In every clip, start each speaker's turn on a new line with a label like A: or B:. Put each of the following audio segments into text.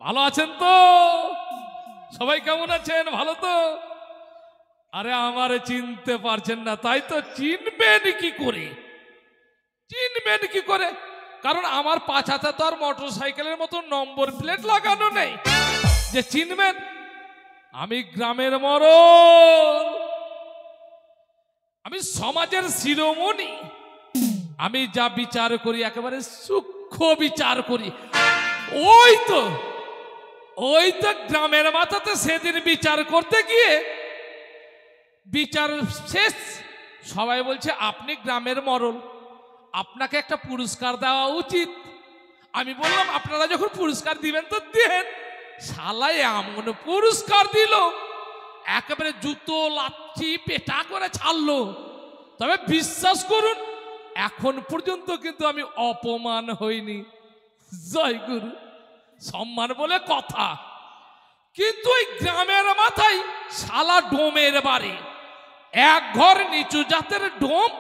A: ভালো আছেন তো? সবাই কেমন আছেন? ভালো তো? আরে আমারে চিনতে পারছেন না, তাই তো। চিনবেন কি করে? চিনবেন কি করে? কারণ আমার পাছাতে তো আর মোটর সাইকেলের মতো নম্বর প্লেট লাগানো নেই যে চিনবেন। আমি গ্রামের মরল, আমি সমাজের শিরোমণি। আমি যা বিচার করি একেবারে সূক্ষ্ম বিচার করি। ওই তো গ্রামের মাথাতে সেদিন বিচার করতে গিয়ে বিচার শেষ, সবাই বলছে আপনি গ্রামের মরল, আপনাকে একটা পুরস্কার দেওয়া উচিত। আমি বললাম আপনারা যখন পুরস্কার দিবেন তো দেন। শালায় এমন পুরস্কার দিল, একেবারে জুতো লাঠি পেটা করে ছাড়লো। তবে বিশ্বাস করুন, এখন পর্যন্ত কিন্তু আমি অপমান হইনি। জয় গুরু, সম্মান বলে কথা। কিন্তু ওই গ্রামের মাথায় শালা ডোমের বাড়ি, এক ঘর নিচু জাতের ডোম,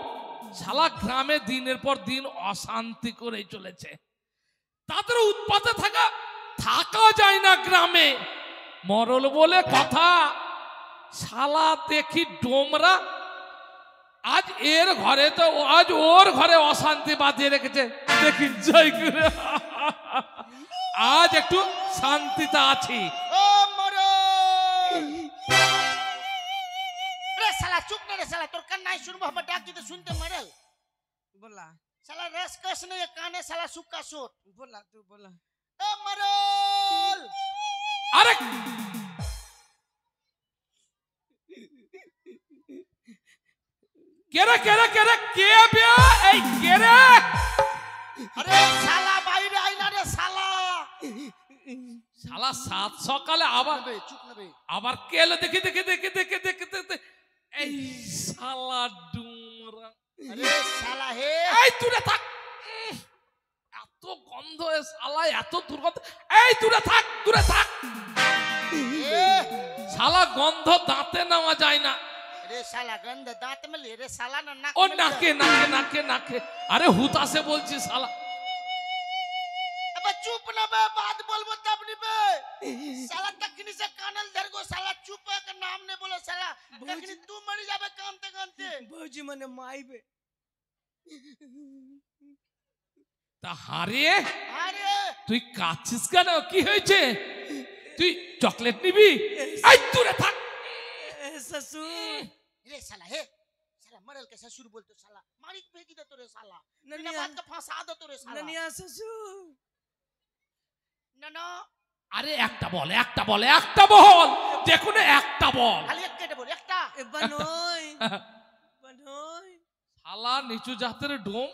A: শালা গ্রামে দিনের পর দিন অশান্তি করে চলেছে। তাদের উৎপাতে থাকা যায় না গ্রামে। মরল বলে কথা। শালা দেখি ডোমরা আজ এর ঘরে তো আজ ওর ঘরে অশান্তি বাঁধিয়ে রেখেছে। দেখি জয় গুরু, আজ একটু শান্তিতে আছি।
B: साला चुप ना रे साला, तोर कान नहीं सुनबो, हम डाक दी सुनते मरल।
C: बोला
B: साला रस कस नहीं है काने, साला सुक्का सोट।
C: बोला तू बोला।
B: ए मरल,
A: अरे केरे केरे केरे के बिया ए केरे।
B: अरे साला বাইরে আইনা রে সালা।
A: শালা সাত সকালে আবার
B: বে চুপ না বে।
A: আবার কেলে দেখি দেখি দেখি দেখি দেখি দেখি এই শালা ডুমরা।
B: अरे साला हे,
A: এই দূরে থাক, এত গন্ধ এ শালা, এত দুর্গন্ধ। এই দূরে থাক, দূরে থাক।
B: ए
A: শালা গন্ধ দাঁতে নেওয়া যায় না।
B: अरे साला गंध दांत में ले रे साला ना नाक
A: ও
B: में
A: নাকে নাকে নাকে নাকে। আরে হুতাশে বলছি শালা।
B: अबे चुप ना बे, बात बोलबो तब नहीं बे। साला तकनी से कानल धर गो, साला चुप है के नाम ने बोलो साला। तकनी तू मर जाबे कानते कानते।
C: भौजी मने माइबे।
A: তা হারিয়ে
B: अरे
A: তুই কাঁদছিস কেন? কি হয়েছে? তুই চকলেট নিবি? এই দূরে থাক।
C: ससुर
B: रे साला हे, साला मरल के ससुर बोलतो साला, मारी फेंकी दे तो रे साला। बिना
C: ननिया
B: बात का फांसा दे तो रे साला।
C: ननिया ससुर
B: ना ना
A: আরে একটা বল, একটা বল, একটা বল, দেখুন একটা বল।
B: खाली एक केटे बोल एकटा।
C: ए बनोय बनोय
A: শালা নিচু জাতের ডোম,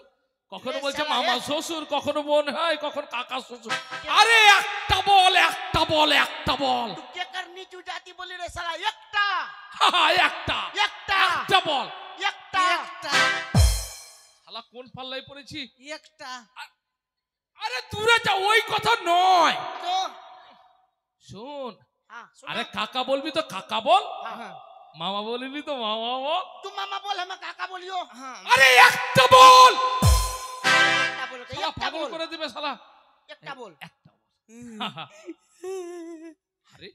A: কখনো
B: এ
A: বলছে
B: শালা,
A: মামা
B: এ।
A: শ্বশুর, কখনো বোন হয়, কখনো কাকা শ্বশুর। আরে একটা বল, একটা বল, একটা বল।
B: तू के करनी चू जाती बोली रे साला एकटा
A: একটা
B: एकटा
A: একটা বল।
B: एकटा।
C: एकटा
A: শালা কোন পাল্লায় পড়েছি?
C: एकटा
A: আরে দূরে যা, ওই কথা নয়।
B: तो
A: শোন,
B: हाँ सुन।
A: আরে কাকা বলবি তো কাকা বল,
B: हाँ
A: মামা বলবি তো মামা বল।
B: तू मामा बोल, हम काका बोलियो।
C: हां
A: আরে একটা বল।
B: एकटा बोल के
A: শালা
B: एकटा
A: পাগল
B: बोल,
A: করে দিবে শালা।
B: एकटा बोल।
A: একটা বল। আরে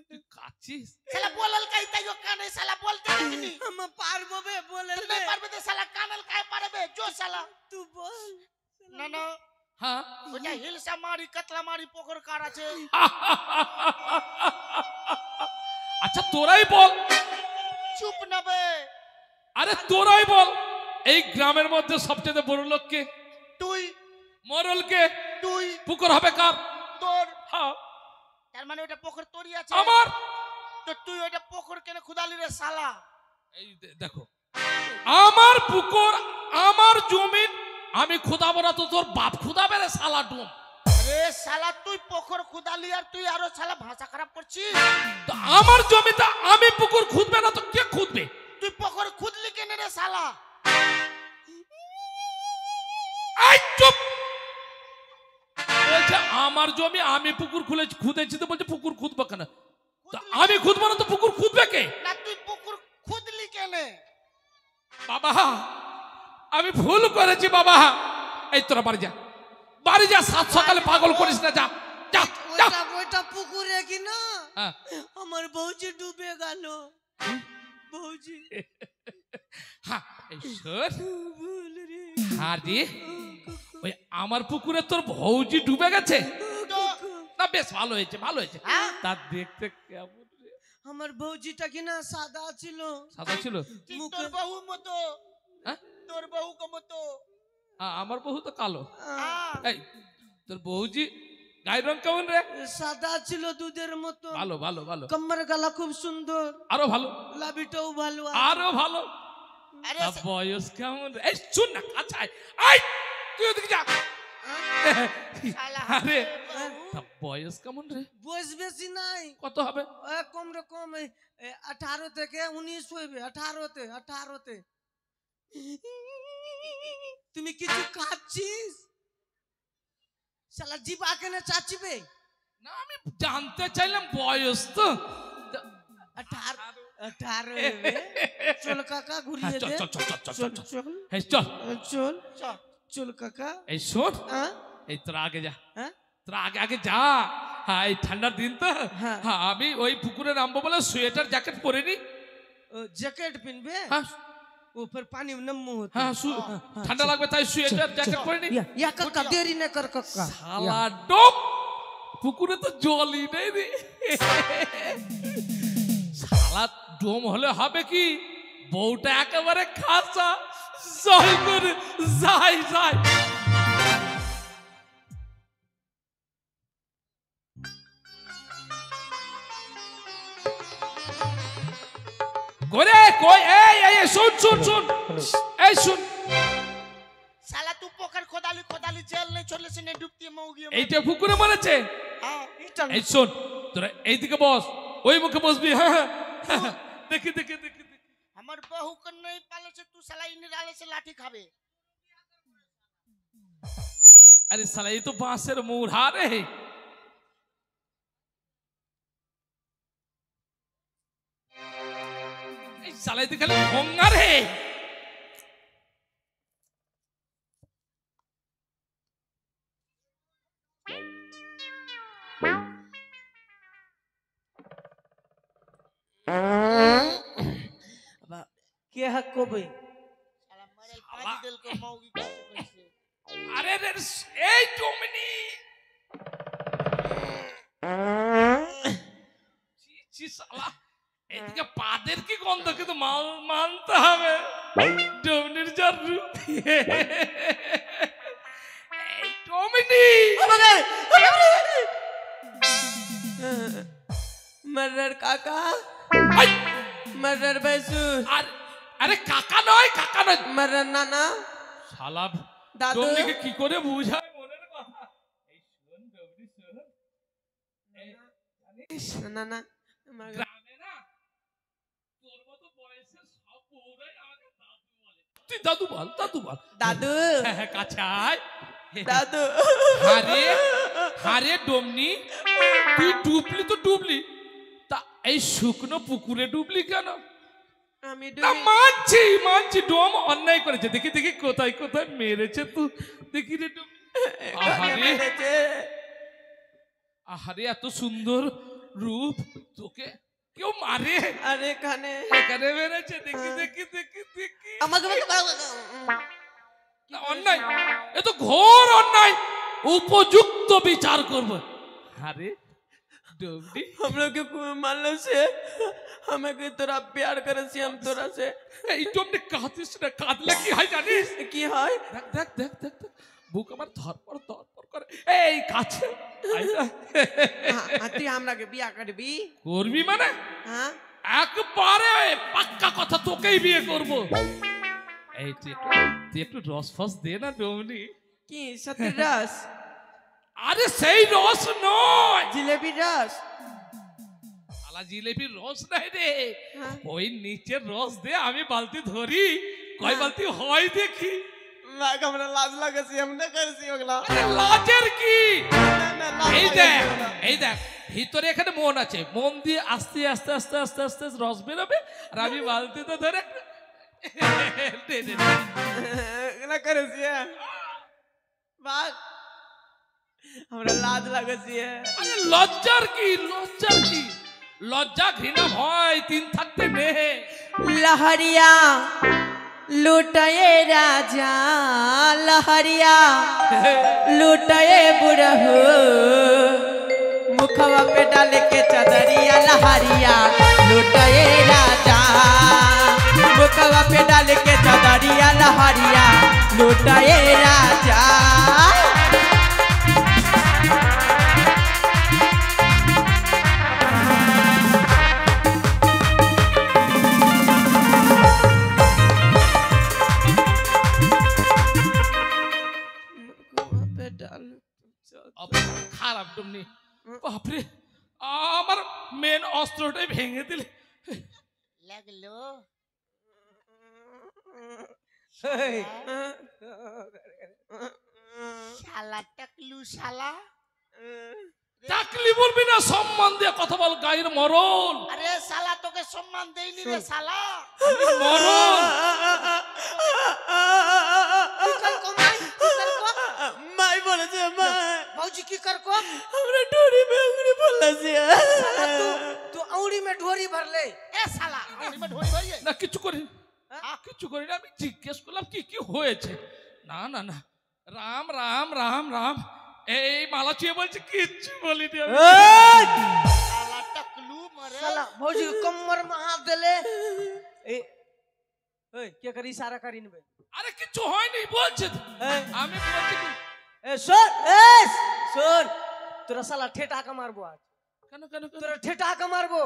A: তুই কাচ্ছিস?
B: साला बोलल काई तायो काने साला बोलते नहीं।
C: हम पारबो बे बोले
B: तू नहीं पारबे तो साला कानल काहे पारबे जो साला।
C: तू बोल
B: ना ना
A: হ্যাঁ
B: ओजा हिलसा मारी कतला मारी पोखर कारा छे।
A: আচ্ছা তোরাই বল।
B: चुप ना बे।
A: আরে তোরাই বল, এই গ্রামের মধ্যে সবচেয়ে বড় লোক কে?
B: তুই
A: মরল কে?
B: তুই
A: পুকুর হবে কার?
B: তোর,
A: হ্যাঁ
B: তার মানে ওটা পোখর তোরই আছে।
A: আমার।
B: তো তুই ওটা পোখর কেন খুদালি রে সালা।
A: এই দেখো, আমার পুকুর, আমার জমিন, আমি খুদাবো না তো তোর বাপ খুদাবে রে শালা ডুম।
B: রে সালা তুই পোখর খুদালি আর তুই আরো সালা ভাষা খারাপ করছিস।
A: তো আমার জমিটা আমি পুকুর খুদবে না তো কে খুদবে?
B: তুই পোখর খুদলি কেন রে সালা।
A: এই চুপ। বলছে আমার জমি আমি পুকুর খুদেছি, তো বলছে পুকুর খুদবো কেন? তো আমি খুদবো না তো পুকুর খুদবে কে?
B: না তুই পুকুর খুদলি কেন।
A: বাবা আমি ভুল করেছি বাবা। এই তোরা বাড়ি যা, বাড়ি যা, সাত সকালে পাগল করিস না, যা যা যা।
C: ওটা একটা পুকুরে কি না
A: হ্যাঁ।
C: আমার বউজি ডুবে গেল। বউজি
A: হ্যাঁ, এই শোন।
C: ভুল রে।
A: আরে ওই আমার পুকুরে তোর ভৌজি ডুবে গেছে?
B: তো
A: না বেশ ভালো হয়েছে, ভালো হয়েছে।
B: হ্যাঁ?
A: তা দেখতে কেমন রে?
C: আমার বউজিটা কি না সাদা ছিল।
A: সাদা ছিল?
B: ঠিক
C: মুখে-
B: তোর বহু মতো,
A: হ্যাঁ?
B: তোর বহু মতো।
A: আমার বহু তো কালো।
B: হ্যাঁ।
A: এই তোর বৌজি গায়ের রং কেমন রে?
C: সাদা ছিল দুধের মতো।
A: ভালো ভালো ভালো,
C: কম্বর গলা খুব সুন্দর।
A: আরো ভালো,
C: লাভিটাও ভালো।
A: আরো ভালো।
B: আরে
A: তা বয়স কেমন রে? এই শুন না, কাছে আয়। আয়, তুই ওদিকে যা।
B: শালা
A: আরে
B: বাবু।
A: তা বয়স কেমন রে?
C: বয়স বেশি নাই,
A: কত হবে?
C: কম রকম 18 থেকে 19 হইবে। 18তে তুমি কিছু খাচ্ছিস? শালা জিবা কেনে চাচিবে?
A: না আমি জানতে চাইলাম বয়স তো।
C: 18 হইবে। চল কাকা ঘুরিয়ে
A: চল
C: দে।
A: চল চল চল চল
C: চল
A: চল।
C: চল
A: এই চল।
C: চল
B: চল।
C: চল কাকা।
A: এই শোন,
C: হ্যাঁ
A: এই তোরা আগে যা,
C: হ্যাঁ
A: তোরা আগে আগে যা। হ্যাঁ এই ঠান্ডার দিন তো।
C: হ্যাঁ।
A: হ্যাঁ আমি ওই পুকুরে নামবো বলে সোয়েটার জ্যাকেট পরে নি।
C: জ্যাকেট পিনবে,
A: হ্যাঁ
C: ऊपर पानी में नम्मू होता
A: হ্যাঁ ঠান্ডা লাগবে তাই সোয়েটার জ্যাকেট পরে নি।
C: या काका देरी न कर काका।
A: শালা ডোপ, পুকুরে তো জলই নেই রে। শালা ডোম হলে হবে কি, বউটা একেবারে খাসা। জয় করে যাই যাই। করে কই, এই এই এই, শুন শুন শুন, এই শুন।
B: শালা तू पोखर खोदाली खोदाली जेल नहीं छोड़ले से नहीं डूबती है मऊगी।
A: এইটা পুকুরে মরেছে।
B: हां
A: এই শোন, তোরা এইদিকে বস, ওই মুখে বসবি। হ্যাঁ হ্যাঁ, দেখি দেখি দেখি দেখি।
B: हमर बहू के नहीं पाले से तू साला इन डाले से लाठी खाबे।
A: আরে শালা এই তো বাঁশের মুড়া রে। এই শালা এদিকে খালি ভঙ্গা রে।
C: के हक को भाई
B: साला मरल पाजी दिल को मऊगी कैसे कैसे।
A: আরে রে, এই টমিনি। ছি ছি শালা, এদিকে পাদের কি গন্ধ, কিন্তু মানতে হবে টমিনির যার রূপ। এই টমিনি।
C: मर्डर काका,
A: আই,
C: मर्डर भैंसुर,
A: আরে কাকা নয়, কাকা নয়,
C: मर्डर नाना,
A: শালা
C: দাদু।
A: টমিনিকে কি করে বুঝায় মনের কথা। এই শোন টমিনি শোন, এই জানিস
C: नाना
A: গ্রামে না তোর মতো বয়সের সব বউরাই আমাকে দাদু বলে। তুই দাদু বল, দাদু বল।
C: दादू
A: হ্যাঁ হ্যাঁ, কাছে আয়।
C: दादू।
A: আরে আরে ডমনি, তুই ডুবলি তো ডুবলি, তা এই শুকনো পুকুরে ডুবলি কেন?
C: আমি
A: না মানছি মানছি, ডোম অন্যায় করেছে। দেখি দেখি কোথায় কোথায় মেরেছে তুই, দেখি রে ডোম। আহারে আহারে, এত সুন্দর রূপ, তোকে কেউ মারে?
C: আরে কানে
A: এখানে মেরেছে, দেখি দেখি দেখি দেখি।
C: আমাকে
A: না, অন্যায়, এ তো ঘোর অন্যায়, উপযুক্ত বিচার করব। আরে ডোমনি,
C: हम लोग के मानलो से हमें के तोरा प्यार करे से हम तोरा से
A: এই ডোমনি কাঁদিস না, কাঁদলে কি হয় জানিস?
C: की है
A: দেখ দেখ দেখ দেখ দেখ, বুক আমার ধরপর করে। এই কাছে আয় না।
C: তুই আমরা के बियाह करबी?
A: করবি মানে?
C: हां
A: একবারে পাক্কা কথা, তোকেই বিয়ে করব। এই তুই একটু রস ফস দে না ডোমনি।
C: की सत्य रस,
A: আরে সেই রস নয়,
C: जिलेबी रस।
A: শালা জিলেবির রস নাই রে,
C: हाँ?
A: ওই নিচের রস দে, আমি বালতি ধরি, কয় বালতি হয় দেখি।
C: मैं हमरा लाज लगे से हम न कर सी ओगला।
A: আরে লাজের কি?
C: ना लाज
A: এই
C: लगे
A: দেখ
C: से ओगला।
A: এই দেখ, ভিতরে এখানে মন আছে, মন দিয়ে আস্তে আস্তে আস্তে আস্তে আস্তে রস বেরোবে, আর আমি বালতিতে ধরে দে দে।
C: ना करे से भाग हमरा लाज লাগছে
A: আরে লজ্জার কি লজ্জা ঘৃণা ভয় তিন থাকতে নেহে
C: लहरिया लुटाए राजा लहरिया लुटाए बुढ़हू मुखवा पे डाल के चदरिया लहरिया लुटाए राजा मुखवा पे डाल के चदरिया लहरिया लुटाए राजा
A: খারাপ ডুমনি বাপরে আমার মেন অস্ত্রটাই ভেঙে দিলে
B: লাগলো শালা টাকলু শালা
A: চাকলি বলবি না সম্মান দিয়ে কথা বল গায়ের মরল
B: আরে শালা তোকে সম্মান দেইনি রে শালা
A: মরল
C: মাই বলেছে মা
B: भौजी की कर को
C: हमरा डोरी में उंगली बोलছে
B: तू औड़ी में ढोरी भर ले ए साला औड़ी में ढोरी भरिए
A: না কিছু করি কিছু করি না আমি জিজ্ঞেস করলাম কি কি হয়েছে না না না রাম রাম রাম রাম এই মালা ছুঁয়ে বলছে কিচ্ছু বলিনি আমি
B: साला टकलू मरे साला भौजी कमर में हाथ देले
C: ए ओए क्या करी इशारा करी नबे
A: আরে কিছু হয়নি বলছে তো। আমি বলছি কি
C: ए सुन तोरा साला ठेठा का मारबो आज
A: কেন কেন কেন?
C: तोरा ठेठा का मारबो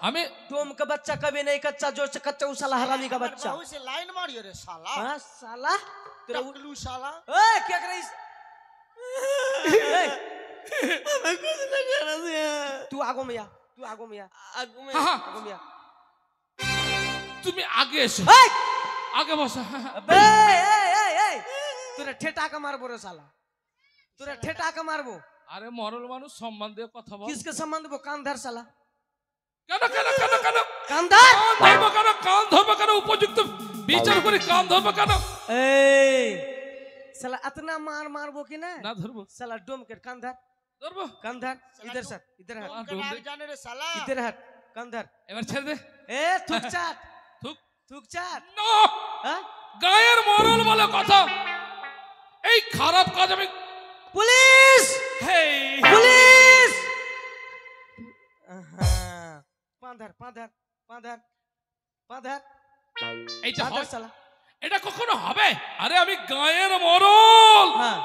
A: আমি
C: तुम का बच्चा कभी नहीं कच्चा जो से कच्चा उस साला हरामी का बच्चा
B: बहू से लाइन मारियो रे साला
C: हां साला तेरा
B: टकलू साला
C: ए क्या कर रही मैं कुछ नहीं कर रहा तू आगो में आ आगो में
A: हाँ।
C: आगो में आ
A: তুমি আগে এসো
C: ए
A: আগে বসো
C: अबे ए तोरा ठेठा का मारबो रे साला तोरा ठेठा का मारबो
A: আরে মরল মানুষ সম্মান দিয়ে কথা বল
C: किसके संबंध वो कान धर साला
A: কেন কেন কেন কেন
C: कान धर
A: কান ধরবো কেন উপযুক্ত বিচার করে কান ধরবো কেন
C: ए साला इतना मारबो कि ना
A: না ধরবো
C: साला डोम के कान धर
A: ধরবো
C: इधर सर इधर हट
B: तुम नाम जाने रे साला
C: इधर हट कान धर
A: এবার ছেড়ে দে
C: ए थूक चाट
A: থুক
C: थूक चाट
A: না
C: हां
A: গায়ের মরল বলে কথা এই খারাপ কাজ আমি
C: पुलिस
A: হেই
C: पुलिस पांधर
A: এইটা
C: पांधर
A: হয়
C: साला
A: এটা কখনো হবে আরে আমি গায়ের মরল
C: हाँ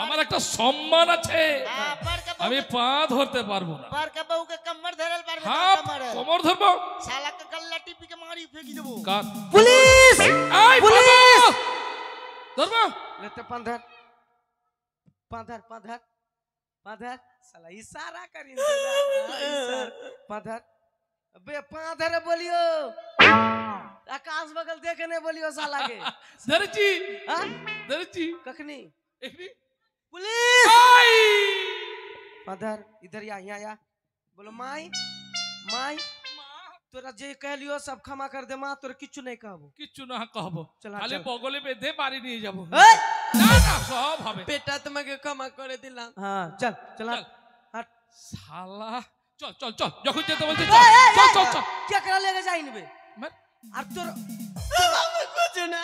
A: আমার একটা সম্মান আছে
B: हां पर के
A: আমি পা ধরতে পারবো না
B: पर के बहू के कमर धरल पर
A: হ্যাঁ
B: कमर
A: কোমর ধরবো
B: साला के गल्ला टिपी के मारी फेंकी देबो
A: কান
C: पुलिस
A: এই
C: पुलिस
A: বাবা! ধরবো
C: लेते पांधर साला इशारा करी पांधर अबे पांधर बोलियो आकाश बगल देखने बोलियो साला के
A: ধরেছি
C: हाँ
A: ধরেছি
C: कखनी
A: এখনি
C: पुलिस
A: আই
C: पांधर इधर या बोलो माई तोरा जे कह लियो सब क्षमा कर दे माँ तोरा किच्छु नहीं कहबो
A: কিচ্ছু না কহবো
C: চল,
A: খালি
C: চল।
A: বগলে বেঁধে বাড়ি নিয়ে যাবো
C: ए
A: না না সব হবে
C: बेटा तुम्हें क्षमा कर दिला हाँ चल चला
A: चल।
C: हट
A: শালা চল চল চল যখন যেতে বলছে
C: ए,
A: চল
C: ए,
A: চল
C: ए,
A: চল চল
C: क्या करा लेके जाइन बे
A: মার।
C: और तोर
D: कुछ ना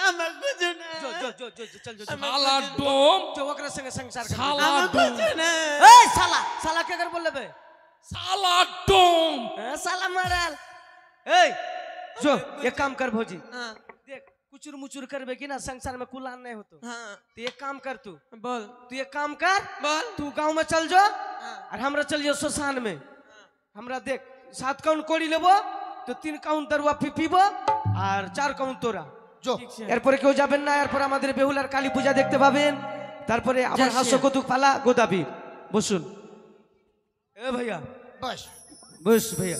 C: जो
A: শালা ডোম
C: जो ओकरा संग संसार कर
A: শালা ডোম
C: ए साला क्या कर बोल बे
A: শালা ডোম
C: साला मरल ए जो एक काम कर भौजी देख कुचुर मुचुर करबे कि ना संसार में कुलान नहीं होतो
D: हाँ
C: तो एक काम कर तू
D: बोल
C: एक काम कर
D: बोल
C: तू गांव में चल जो और हमरा चल जो शमशान में हमरा देख 7 काउंट कोड़ी लेबो तो 3 काउंट दरुआ पीबो और 4 काउंट তোরা जो এরপরে কেউ যাবেন না এরপর আমাদের বেহুলার কালী পূজা দেখতে পাবেন তারপরে আমার হাস্য কৌতুক পালা গোদাবি বসুন এ ভাইয়া
B: बस
C: বস ভাইয়া